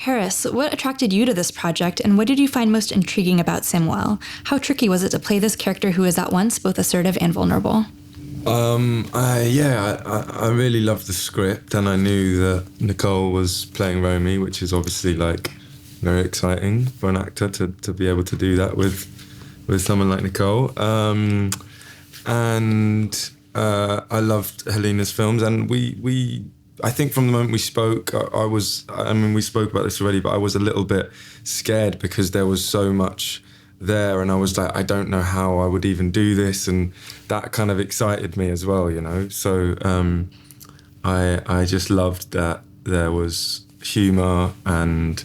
Harris, what attracted you to this project, and what did you find most intriguing about Samuel? How tricky was it to play this character who is at once both assertive and vulnerable? I really loved the script, and I knew that Nicole was playing Romy, which is obviously like very exciting for an actor to be able to do that with someone like Nicole. I loved Helena's films, and I think from the moment we spoke, we spoke about this already, but I was a little bit scared because there was so much there, and I was like, I don't know how I would even do this, and that kind of excited me as well, you know. So I just loved that there was humour and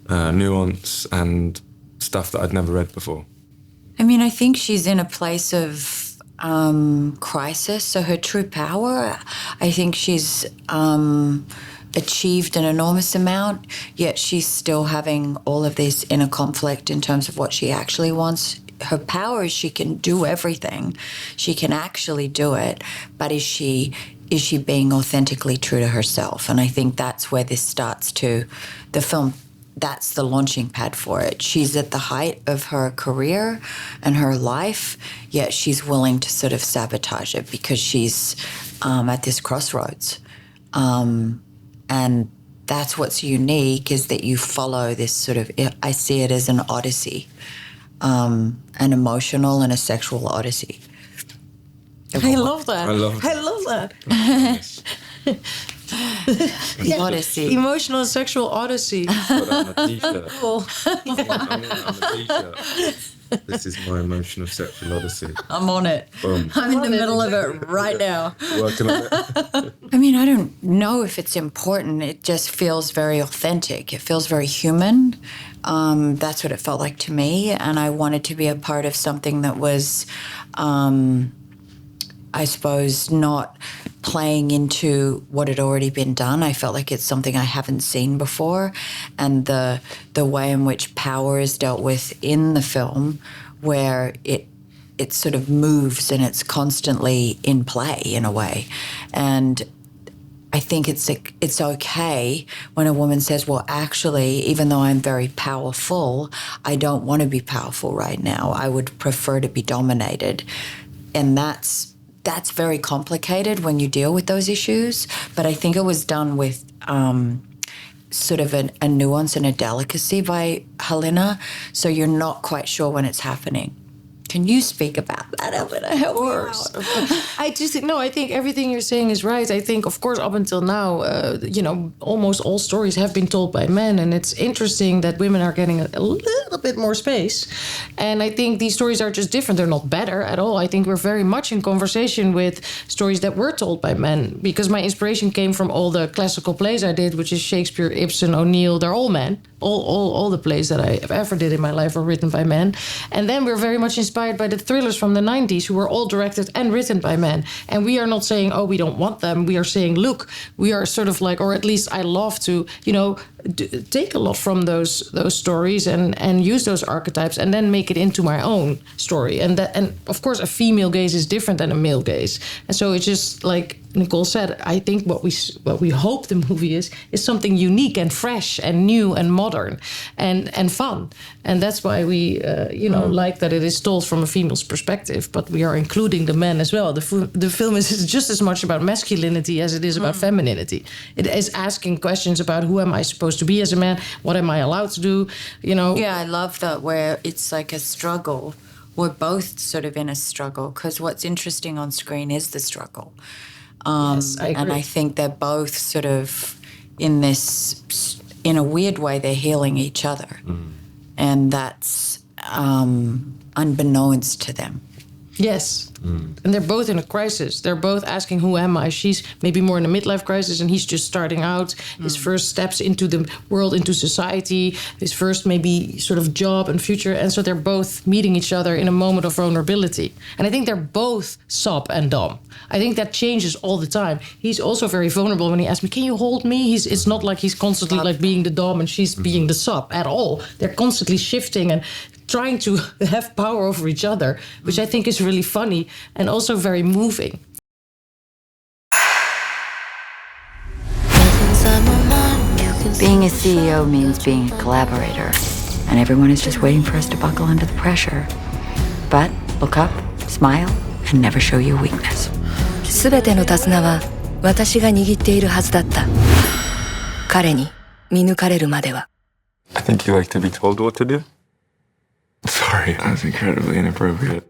nuance and stuff that I'd never read before. I mean, I think she's in a place of crisis, so her true power, I think she's achieved an enormous amount, yet she's still having all of this inner conflict in terms of what she actually wants. Her power is she can do everything. She can actually do it, but is she being authentically true to herself? And I think that's where this starts to, the film, that's the launching pad for it. She's at the height of her career and her life, yet she's willing to sort of sabotage it because she's at this crossroads. And that's what's unique, is that you follow this sort of, I see it as an odyssey, an emotional and a sexual odyssey. I love that. I love that. Yeah. Odyssey. Emotional and sexual odyssey. Put that on a t-shirt. Cool. I need that on a t-shirt. This is my emotional sexual odyssey. I'm on it. Boom. I'm in the middle of it right now. Working on it. I mean, I don't know if it's important. It just feels very authentic. It feels very human. That's what it felt like to me. And I wanted to be a part of something that was, I suppose, not playing into what had already been done. I felt like it's something I haven't seen before. And the way in which power is dealt with in the film, where it sort of moves and it's constantly in play in a way. And I think it's okay when a woman says, well, actually, even though I'm very powerful, I don't want to be powerful right now. I would prefer to be dominated. And that's very complicated when you deal with those issues. But I think it was done with sort of a nuance and a delicacy by Helena. So you're not quite sure when it's happening. Can you speak about that? I'm going to help you out. I think everything you're saying is right. I think, of course, up until now, almost all stories have been told by men. And it's interesting that women are getting a little bit more space. And I think these stories are just different. They're not better at all. I think we're very much in conversation with stories that were told by men. Because my inspiration came from all the classical plays I did, which is Shakespeare, Ibsen, O'Neill. They're all men. All the plays that I ever did in my life were written by men. And then we're very much inspired by the thrillers from the 90s, who were all directed and written by men. And we are not saying, oh, we don't want them. We are saying, look, we are sort of like, or at least I love to, take a lot from those stories and use those archetypes and then make it into my own story. And of course, a female gaze is different than a male gaze. And so it's just like Nicole said, I think what we hope the movie is something unique and fresh and new and modern and fun. And that's why we like that it is told from a female's perspective, but we are including the men as well. The film is just as much about masculinity as it is about femininity. It is asking questions about who am I supposed to be as a man? What am I allowed to do? Yeah, I love that, where it's like a struggle. We're both sort of in a struggle, because what's interesting on screen is the struggle. Yes, I agree. And I think they're both sort of in a weird way, they're healing each other. And that's unbeknownst to them. Yes. And they're both in a crisis. They're both asking, who am I? She's maybe more in a midlife crisis, and he's just starting out. His first steps into the world, into society, his first maybe sort of job and future. And so they're both meeting each other in a moment of vulnerability. And I think they're both sop and dom. I think that changes all the time. He's also very vulnerable when he asks me, can you hold me? It's not like he's constantly like being the dom and she's being the sop at all. They're constantly shifting and trying to have power over each other, which I think is really funny and also very moving. Nothing's on my mind, you can Being a CEO means being a collaborator, and everyone is just waiting for us to buckle under the pressure. But look up, smile, and never show your weakness. すべての手綱は私が握っているはずだった。彼に見抜かれるまでは。I think you like to be told what to do. Sorry, that was incredibly inappropriate.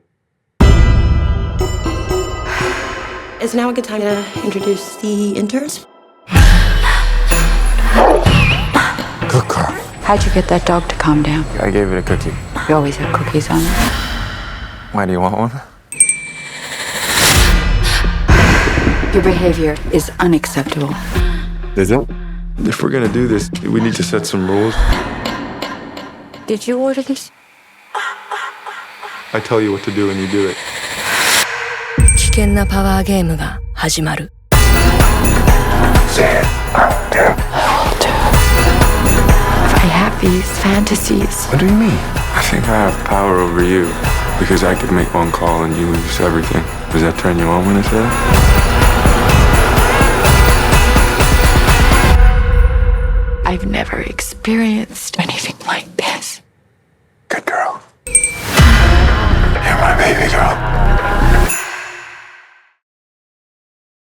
Is now a good time to introduce the interns? Good girl. How'd you get that dog to calm down? I gave it a cookie. You always have cookies on. Why do you want one? Your behavior is unacceptable. Is it? If we're gonna do this, we need to set some rules. Did you order this? I tell you what to do and you do it. 危険なパワーゲームが始まる。I have these fantasies. What do you mean? I think I have power over you because I could make one call and you lose everything. Does that turn you on when I say that? I've never experienced anything like this. Good girl. You're my baby girl.